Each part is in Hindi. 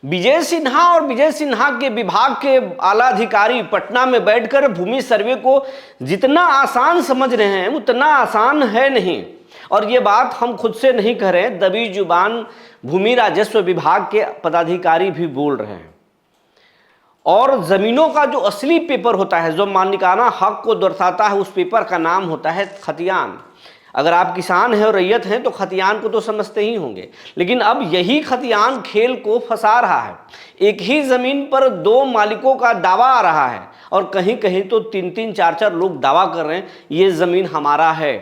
विजय सिन्हा और विजय सिन्हा के विभाग के आला अधिकारी पटना में बैठकर भूमि सर्वे को जितना आसान समझ रहे हैं उतना आसान है नहीं। और ये बात हम खुद से नहीं कह रहे हैं, दबी जुबान भूमि राजस्व विभाग के पदाधिकारी भी बोल रहे हैं। और जमीनों का जो असली पेपर होता है, जो मालिकाना हक को दर्शाता है, उस पेपर का नाम होता है खतियान। अगर आप किसान हैं और रैयत हैं तो खतियान को तो समझते ही होंगे, लेकिन अब यही खतियान खेल को फंसा रहा है। एक ही जमीन पर दो मालिकों का दावा आ रहा है और कहीं कहीं तो तीन तीन चार चार लोग दावा कर रहे हैं ये जमीन हमारा है।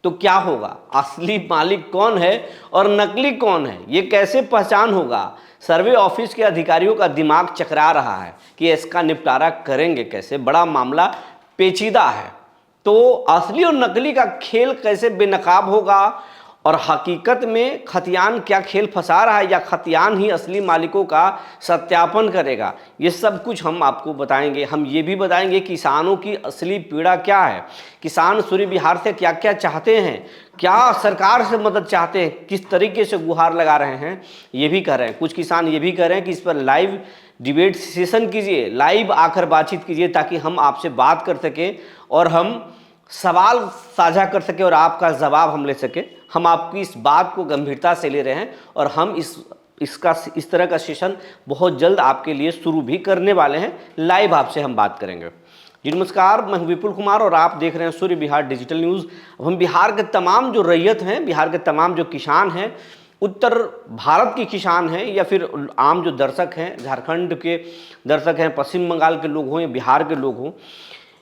तो क्या होगा, असली मालिक कौन है और नकली कौन है, ये कैसे पहचान होगा? सर्वे ऑफिस के अधिकारियों का दिमाग चकरा रहा है कि इसका निपटारा करेंगे कैसे। बड़ा मामला पेचीदा है। तो असली और नकली का खेल कैसे बेनकाब होगा और हकीकत में खतियान क्या खेल फंसा रहा है या खतियान ही असली मालिकों का सत्यापन करेगा, ये सब कुछ हम आपको बताएंगे। हम ये भी बताएंगे किसानों की असली पीड़ा क्या है, किसान सूर्य बिहार से क्या क्या चाहते हैं, क्या सरकार से मदद चाहते हैं, किस तरीके से गुहार लगा रहे हैं, ये भी कह रहे हैं। कुछ किसान ये भी कह रहे हैं कि इस पर लाइव डिबेट सेशन कीजिए, लाइव आकर बातचीत कीजिए ताकि हम आपसे बात कर सकें और हम सवाल साझा कर सके और आपका जवाब हम ले सके। हम आपकी इस बात को गंभीरता से ले रहे हैं और हम इस तरह का सेशन बहुत जल्द आपके लिए शुरू भी करने वाले हैं। लाइव आपसे हम बात करेंगे। जी नमस्कार, मैं हूं विपुल कुमार और आप देख रहे हैं सूर्य बिहार डिजिटल न्यूज़। हम बिहार के तमाम जो रैयत हैं, बिहार के तमाम जो किसान हैं, उत्तर भारत के किसान हैं या फिर आम जो दर्शक हैं, झारखंड के दर्शक हैं, पश्चिम बंगाल के लोग हों या बिहार के लोग हों,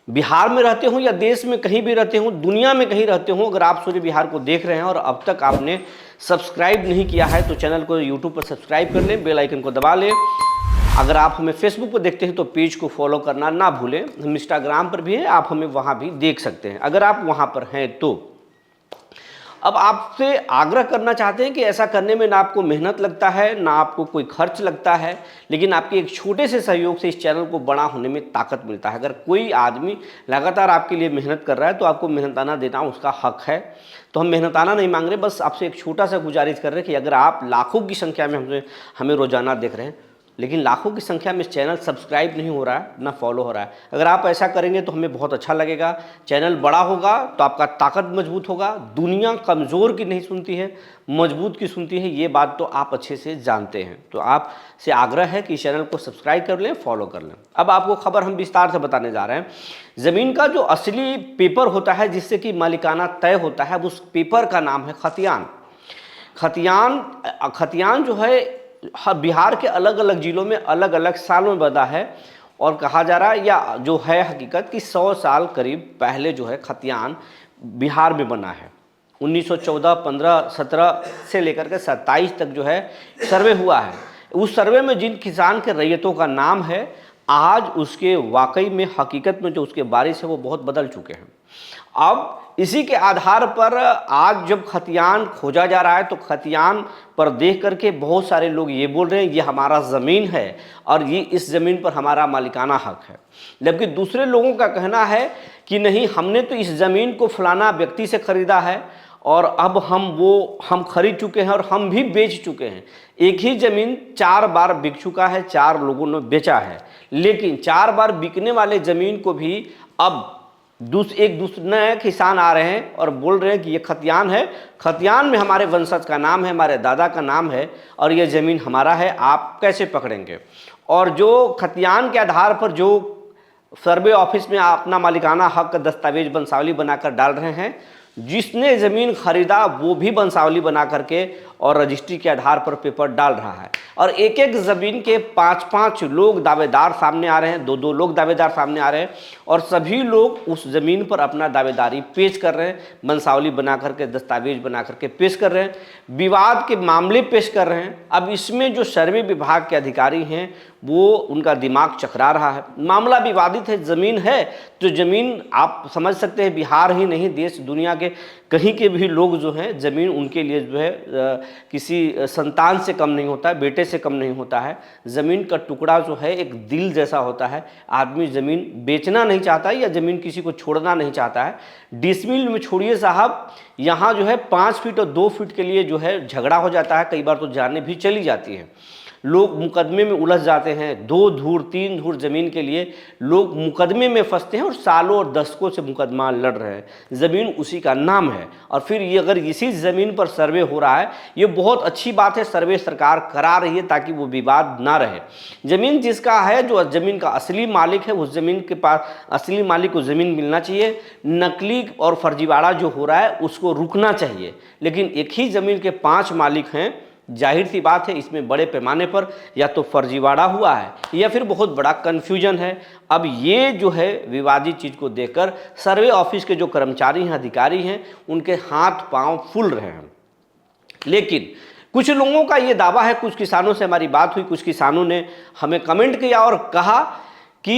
बिहार में रहते हों या देश में कहीं भी रहते हों, दुनिया में कहीं रहते हों, अगर आप सूर्य बिहार को देख रहे हैं और अब तक आपने सब्सक्राइब नहीं किया है तो चैनल को यूट्यूब पर सब्सक्राइब कर लें, बेल आइकन को दबा लें। अगर आप हमें फेसबुक पर देखते हैं तो पेज को फॉलो करना ना भूलें। हम इंस्टाग्राम पर भी हैं, आप हमें वहाँ भी देख सकते हैं अगर आप वहाँ पर हैं तो। अब आपसे आग्रह करना चाहते हैं कि ऐसा करने में ना आपको मेहनत लगता है, ना आपको कोई खर्च लगता है, लेकिन आपके एक छोटे से सहयोग से इस चैनल को बड़ा होने में ताकत मिलता है। अगर कोई आदमी लगातार आपके लिए मेहनत कर रहा है तो आपको मेहनताना देना उसका हक है। तो हम मेहनताना नहीं मांग रहे, बस आपसे एक छोटा सा गुजारिश कर रहे हैं कि अगर आप लाखों की संख्या में हमें रोजाना देख रहे हैं लेकिन लाखों की संख्या में चैनल सब्सक्राइब नहीं हो रहा है, ना फॉलो हो रहा है, अगर आप ऐसा करेंगे तो हमें बहुत अच्छा लगेगा। चैनल बड़ा होगा तो आपका ताकत मजबूत होगा। दुनिया कमज़ोर की नहीं सुनती है, मजबूत की सुनती है, ये बात तो आप अच्छे से जानते हैं। तो आपसे आग्रह है कि चैनल को सब्सक्राइब कर लें, फॉलो कर लें। अब आपको खबर हम विस्तार से बताने जा रहे हैं। ज़मीन का जो असली पेपर होता है जिससे कि मालिकाना तय होता है, उस पेपर का नाम है खतियान। खतियान जो है बिहार के अलग अलग जिलों में अलग अलग सालों में बना है और कहा जा रहा है या जो है हकीकत कि 100 साल करीब पहले जो है खतियान बिहार में बना है। 1914, 15, 17 से लेकर के 27 तक जो है सर्वे हुआ है। उस सर्वे में जिन किसान के रैयतों का नाम है, आज उसके वाकई में हकीकत में जो उसके बारिश है वो बहुत बदल चुके हैं। अब इसी के आधार पर आज जब खतियान खोजा जा रहा है तो खतियान पर देख करके बहुत सारे लोग ये बोल रहे हैं ये हमारा ज़मीन है और ये इस ज़मीन पर हमारा मालिकाना हक है। जबकि दूसरे लोगों का कहना है कि नहीं, हमने तो इस ज़मीन को फलाना व्यक्ति से ख़रीदा है और अब हम खरीद चुके हैं और हम भी बेच चुके हैं। एक ही ज़मीन 4 बार बिक चुका है, 4 लोगों ने बेचा है, लेकिन 4 बार बिकने वाले ज़मीन को भी अब एक दूसरे नए किसान आ रहे हैं और बोल रहे हैं कि ये खतियान है, खतियान में हमारे वंशज का नाम है, हमारे दादा का नाम है और ये ज़मीन हमारा है, आप कैसे पकड़ेंगे? और जो खतियान के आधार पर जो सर्वे ऑफिस में अपना मालिकाना हक का दस्तावेज वंशावली बनाकर डाल रहे हैं, जिसने ज़मीन खरीदा वो भी वंशावली बना करके और रजिस्ट्री के आधार पर पेपर डाल रहा है। और एक एक ज़मीन के 5-5 लोग दावेदार सामने आ रहे हैं, 2-2 लोग दावेदार सामने आ रहे हैं और सभी लोग उस ज़मीन पर अपना दावेदारी पेश कर रहे हैं, वंशावली बना करके दस्तावेज बना करके पेश कर रहे हैं, विवाद के मामले पेश कर रहे हैं। अब इसमें जो सर्वे विभाग के अधिकारी हैं वो उनका दिमाग चकरा रहा है। मामला विवादित है, ज़मीन है तो ज़मीन आप समझ सकते हैं बिहार ही नहीं देश दुनिया के कहीं के भी लोग जो हैं ज़मीन उनके लिए जो है किसी संतान से कम नहीं होता है, बेटे से कम नहीं होता है। ज़मीन का टुकड़ा जो है एक दिल जैसा होता है। आदमी ज़मीन बेचना नहीं चाहता है या ज़मीन किसी को छोड़ना नहीं चाहता है। डिसमिल में छोड़िए साहब, यहाँ जो है 5 फीट और 2 फीट के लिए जो है झगड़ा हो जाता है, कई बार तो जाने भी चली जाती है। लोग मुकदमे में उलझ जाते हैं, 2 धूर 3 धूर ज़मीन के लिए लोग मुकदमे में फंसते हैं और सालों और दशकों से मुकदमा लड़ रहे हैं। ज़मीन उसी का नाम है और फिर ये अगर इसी ज़मीन पर सर्वे हो रहा है, ये बहुत अच्छी बात है, सर्वे सरकार करा रही है ताकि वो विवाद ना रहे। ज़मीन जिसका है, जो ज़मीन का असली मालिक है, उस ज़मीन के पास असली मालिक को ज़मीन मिलना चाहिए। नकली और फर्जीवाड़ा जो हो रहा है उसको रुकना चाहिए। लेकिन एक ही ज़मीन के 5 मालिक हैं, जाहिर सी बात है इसमें बड़े पैमाने पर या तो फर्जीवाड़ा हुआ है या फिर बहुत बड़ा कन्फ्यूजन है। अब ये जो है विवादित चीज़ को देखकर सर्वे ऑफिस के जो कर्मचारी हैं, अधिकारी हैं, उनके हाथ पांव फूल रहे हैं। लेकिन कुछ लोगों का ये दावा है, कुछ किसानों से हमारी बात हुई, कुछ किसानों ने हमें कमेंट किया और कहा कि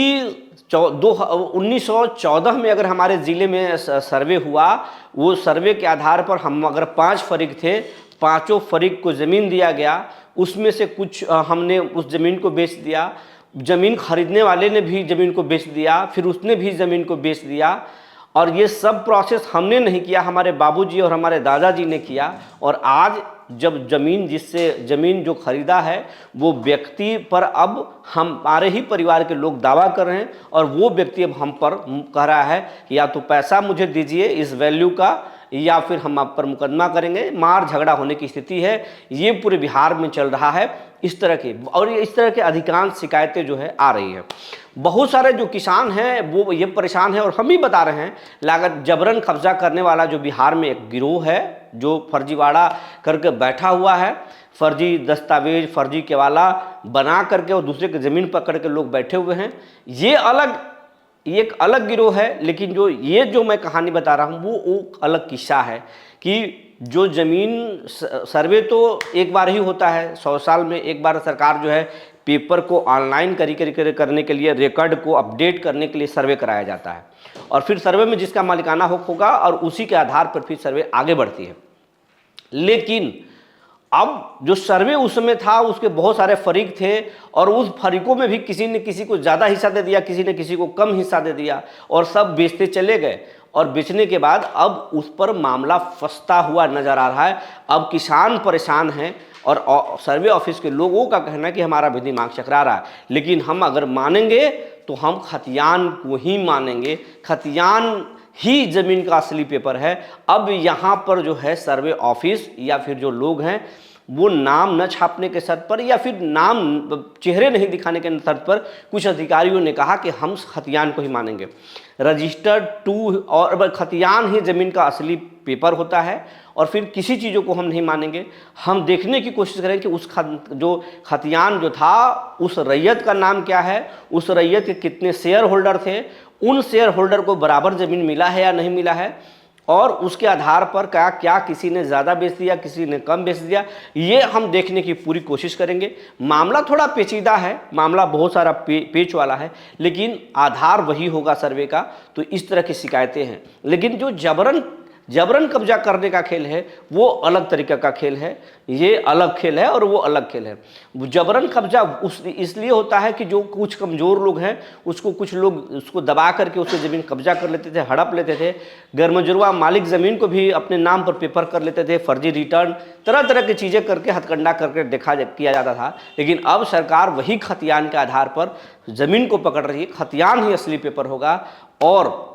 1914 में अगर हमारे ज़िले में सर्वे हुआ, वो सर्वे के आधार पर हम अगर 5 फरीक थे, 5 फरीक को ज़मीन दिया गया, उसमें से कुछ हमने उस ज़मीन को बेच दिया, ज़मीन खरीदने वाले ने भी ज़मीन को बेच दिया, फिर उसने भी ज़मीन को बेच दिया। और ये सब प्रोसेस हमने नहीं किया, हमारे बाबूजी और हमारे दादाजी ने किया। और आज जब ज़मीन ज़मीन जो खरीदा है वो व्यक्ति पर अब हमारे ही परिवार के लोग दावा कर रहे हैं और वो व्यक्ति अब हम पर कह रहा है कि या तो पैसा मुझे दीजिए इस वैल्यू का, या फिर हम आप पर मुकदमा करेंगे। मार झगड़ा होने की स्थिति है, ये पूरे बिहार में चल रहा है इस तरह के, और इस तरह के अधिकांश शिकायतें जो है आ रही हैं। बहुत सारे जो किसान हैं वो ये परेशान हैं और हम ही बता रहे हैं, लागत जबरन कब्जा करने वाला जो बिहार में एक गिरोह है जो फर्जीवाड़ा करके बैठा हुआ है, फर्जी दस्तावेज, फर्जी केवाला बना करके और दूसरे की ज़मीन पकड़ के लोग बैठे हुए हैं। ये एक अलग गिरोह है। लेकिन जो मैं कहानी बता रहा हूँ वो अलग किस्सा है कि जो ज़मीन सर्वे तो एक बार ही होता है, 100 साल में एक बार सरकार जो है पेपर को ऑनलाइन करने के लिए, रिकॉर्ड को अपडेट करने के लिए सर्वे कराया जाता है और फिर सर्वे में जिसका मालिकाना हक होगा और उसी के आधार पर फिर सर्वे आगे बढ़ती है। लेकिन अब जो सर्वे उस समय था उसके बहुत सारे फरीक थे और उस फरीकों में भी किसी ने किसी को ज़्यादा हिस्सा दे दिया, किसी ने किसी को कम हिस्सा दे दिया और सब बेचते चले गए। और बेचने के बाद अब उस पर मामला फंसता हुआ नज़र आ रहा है। अब किसान परेशान हैं और सर्वे ऑफिस के लोगों का कहना है कि हमारा भी दिमाग चकरा रहा है। लेकिन हम अगर मानेंगे तो हम खतियान को ही मानेंगे, खतियान ही ज़मीन का असली पेपर है। अब यहाँ पर जो है सर्वे ऑफिस या फिर जो लोग हैं वो नाम न छापने के शर्त पर या फिर नाम चेहरे नहीं दिखाने के शर्त पर कुछ अधिकारियों ने कहा कि हम खतियान को ही मानेंगे। रजिस्टर्ड 2 और खतियान ही ज़मीन का असली पेपर होता है और फिर किसी चीज़ों को हम नहीं मानेंगे। हम देखने की कोशिश करें कि जो खतियान जो था उस रैयत का नाम क्या है, उस रैयत के कितने शेयर होल्डर थे, उन शेयर होल्डर को बराबर ज़मीन मिला है या नहीं मिला है, और उसके आधार पर क्या किसी ने ज़्यादा बेच दिया, किसी ने कम बेच दिया, ये हम देखने की पूरी कोशिश करेंगे। मामला थोड़ा पेचीदा है, मामला बहुत सारा पेच वाला है, लेकिन आधार वही होगा सर्वे का। तो इस तरह की शिकायतें हैं। लेकिन जो जबरन कब्जा करने का खेल है वो अलग तरीके का खेल है, ये अलग खेल है और वो अलग खेल है। जबरन कब्जा इसलिए होता है कि जो कुछ कमज़ोर लोग हैं कुछ लोग उसको दबा करके उससे ज़मीन कब्जा कर लेते थे, हड़प लेते थे। गैरमजुर्वा मालिक ज़मीन को भी अपने नाम पर पेपर कर लेते थे, फर्जी रिटर्न, तरह तरह की चीज़ें करके हथकंडा करके किया जाता था। लेकिन अब सरकार वही खतियान के आधार पर ज़मीन को पकड़ रही है, खतियान ही असली पेपर होगा। और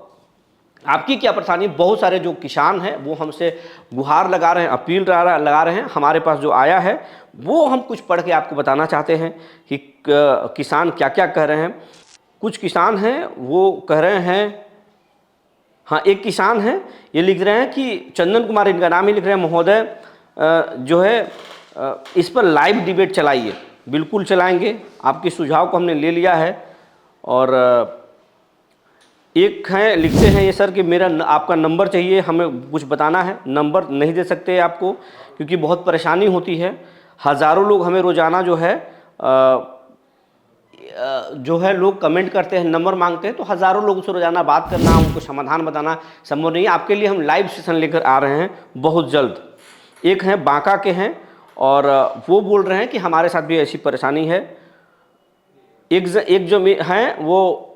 आपकी क्या परेशानी, बहुत सारे जो किसान हैं वो हमसे गुहार लगा रहे हैं, अपील लगा रहे हैं। हमारे पास जो आया है वो हम कुछ पढ़ के आपको बताना चाहते हैं कि किसान क्या क्या कह रहे हैं। कुछ किसान हैं वो कह रहे हैं, हाँ एक किसान हैं ये लिख रहे हैं कि चंदन कुमार इनका नाम ही लिख रहे हैं, महोदय जो है इस पर लाइव डिबेट चलाइए। बिल्कुल चलाएंगे, आपके सुझाव को हमने ले लिया है। और एक हैं लिखते हैं ये सर कि आपका नंबर चाहिए, हमें कुछ बताना है। नंबर नहीं दे सकते आपको क्योंकि बहुत परेशानी होती है। हज़ारों लोग हमें रोज़ाना जो है लोग कमेंट करते हैं, नंबर मांगते हैं, तो हज़ारों लोगों से रोज़ाना बात करना, उनको समाधान बताना संभव नहीं है। आपके लिए हम लाइव सेशन लेकर आ रहे हैं बहुत जल्द। एक हैं बांका के हैं और वो बोल रहे हैं कि हमारे साथ भी ऐसी परेशानी है। एक जो हैं वो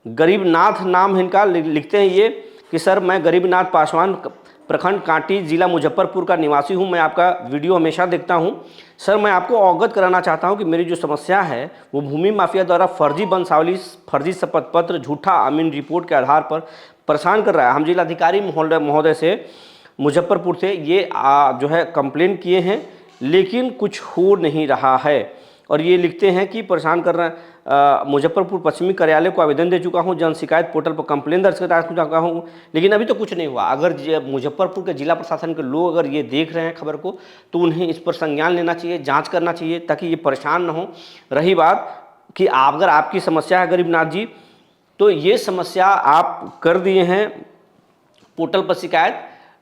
गरीबनाथ नाम इनका लिखते हैं ये कि सर मैं गरीबनाथ पासवान प्रखंड कांटी, जिला मुजफ्फरपुर का निवासी हूं। मैं आपका वीडियो हमेशा देखता हूं। सर, मैं आपको अवगत कराना चाहता हूं कि मेरी जो समस्या है वो भूमि माफिया द्वारा फर्जी वंशावली, फर्जी शपथ पत्र, झूठा अमीन रिपोर्ट के आधार पर परेशान कर रहा है। हम जिलाधिकारी महोदय से मुजफ्फरपुर से ये जो है कंप्लेन किए हैं, लेकिन कुछ हो नहीं रहा है। और ये लिखते हैं कि परेशान कर रहे हैं। मुजफ्फरपुर पश्चिमी कार्यालय को आवेदन दे चुका हूं, जन शिकायत पोर्टल पर कंप्लेन दर्ज करा चुका हूं, लेकिन अभी तो कुछ नहीं हुआ। अगर मुजफ्फरपुर के जिला प्रशासन के लोग अगर ये देख रहे हैं खबर को, तो उन्हें इस पर संज्ञान लेना चाहिए, जांच करना चाहिए, ताकि ये परेशान न हो। रही बात कि अगर आपकी समस्या है गरीबनाथ जी, तो ये समस्या आप कर दिए हैं पोर्टल पर शिकायत,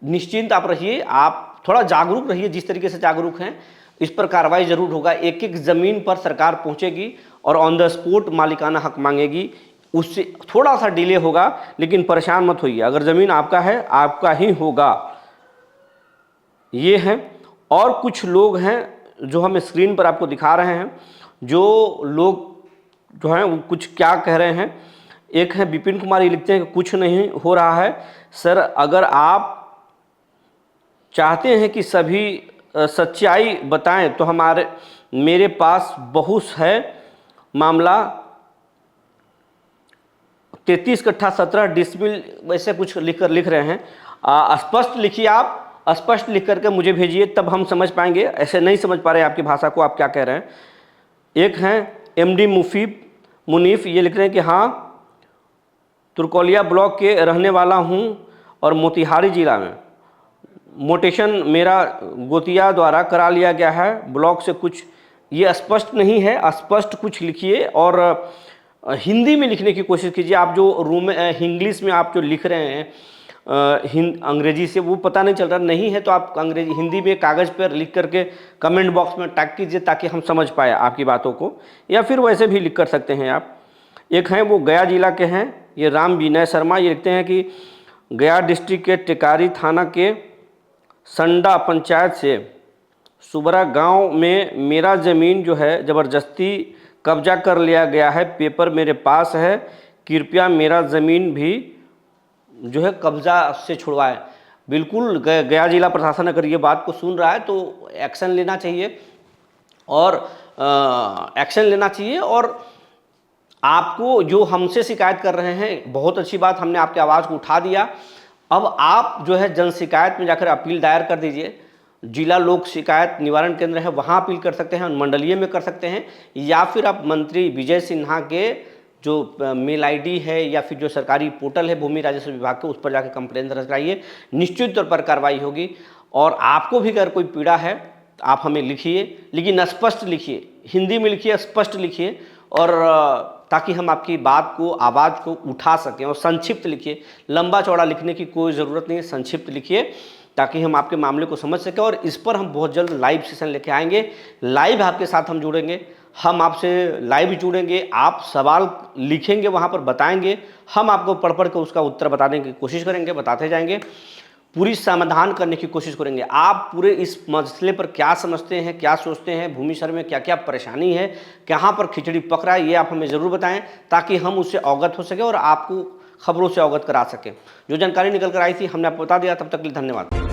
निश्चिंत आप रहिए। आप थोड़ा जागरूक रहिए, जिस तरीके से जागरूक हैं इस पर कार्रवाई जरूर होगा। एक एक ज़मीन पर सरकार पहुंचेगी और ऑन द स्पॉट मालिकाना हक मांगेगी। उससे थोड़ा सा डिले होगा, लेकिन परेशान मत होइए। अगर ज़मीन आपका है, आपका ही होगा। ये हैं और कुछ लोग हैं जो हम स्क्रीन पर आपको दिखा रहे हैं। जो लोग जो हैं वो कुछ क्या कह रहे हैं। एक है विपिन कुमार, ये लिखते हैं कि कुछ नहीं हो रहा है सर, अगर आप चाहते हैं कि सभी सच्चाई बताएं तो मेरे पास बहुत है मामला। 33 कट्ठा 17 डिसमिल वैसे कुछ लिख रहे हैं। स्पष्ट लिखिए, आप स्पष्ट लिख करके मुझे भेजिए, तब हम समझ पाएंगे। ऐसे नहीं समझ पा रहे हैं आपकी भाषा को, आप क्या कह रहे हैं। एक हैं MD मुनीफ, ये लिख रहे हैं कि हाँ, तुर्कोलिया ब्लॉक के रहने वाला हूँ और मोतिहारी जिला में मोटेशन मेरा गोतिया द्वारा करा लिया गया है। ब्लॉक से कुछ ये स्पष्ट नहीं है, स्पष्ट कुछ लिखिए और हिंदी में लिखने की कोशिश कीजिए। आप जो इंग्लिश में आप जो लिख रहे हैं अंग्रेजी से, वो पता नहीं चल रहा नहीं है, तो आप अंग्रेजी हिंदी में कागज़ पर लिख करके कमेंट बॉक्स में टैग कीजिए, ताकि हम समझ पाए आपकी बातों को, या फिर वैसे भी लिख कर सकते हैं आप। एक हैं वो गया जिला के हैं, ये राम विनय शर्मा, ये लिखते हैं कि गया डिस्ट्रिक्ट के टिकारी थाना के संडा पंचायत से सुबरा गांव में मेरा ज़मीन जो है ज़बरदस्ती कब्जा कर लिया गया है। पेपर मेरे पास है, कृपया मेरा ज़मीन भी जो है कब्जा से छुड़वाएं। बिल्कुल गया जिला प्रशासन अगर ये बात को सुन रहा है तो एक्शन लेना चाहिए, और एक्शन लेना चाहिए। और आपको जो हमसे शिकायत कर रहे हैं, बहुत अच्छी बात, हमने आपकी आवाज़ को उठा दिया। अब आप जो है जन शिकायत में जाकर अपील दायर कर दीजिए। जिला लोक शिकायत निवारण केंद्र है, वहाँ अपील कर सकते हैं, मंडलीय में कर सकते हैं, या फिर आप मंत्री विजय सिन्हा के जो मेल आईडी है या फिर जो सरकारी पोर्टल है भूमि राजस्व विभाग के, उस पर जाकर कंप्लेन दर्ज कराइए। निश्चित तौर पर कार्रवाई होगी। और आपको भी अगर कोई पीड़ा है आप हमें लिखिए, लेकिन स्पष्ट लिखिए, हिंदी में लिखिए, स्पष्ट लिखिए, और ताकि हम आपकी बात को, आवाज़ को उठा सकें। और संक्षिप्त लिखिए, लंबा चौड़ा लिखने की कोई ज़रूरत नहीं है, संक्षिप्त लिखिए, ताकि हम आपके मामले को समझ सकें। और इस पर हम बहुत जल्द लाइव सेशन लेके आएंगे। लाइव आपके साथ हम जुड़ेंगे, हम आपसे लाइव जुड़ेंगे, आप सवाल लिखेंगे, वहाँ पर बताएंगे, हम आपको पढ़ के उसका उत्तर बताने की कोशिश करेंगे, बताते जाएंगे, पूरी समाधान करने की कोशिश करेंगे। आप पूरे इस मसले पर क्या समझते हैं, क्या सोचते हैं, भूमि सर्वे में क्या क्या परेशानी है, कहाँ पर खिचड़ी पक रहा है, ये आप हमें ज़रूर बताएं, ताकि हम उससे अवगत हो सके और आपको खबरों से अवगत करा सकें। जो जानकारी निकल कर आई थी हमने आपको बता दिया। तब तक के लिए धन्यवाद।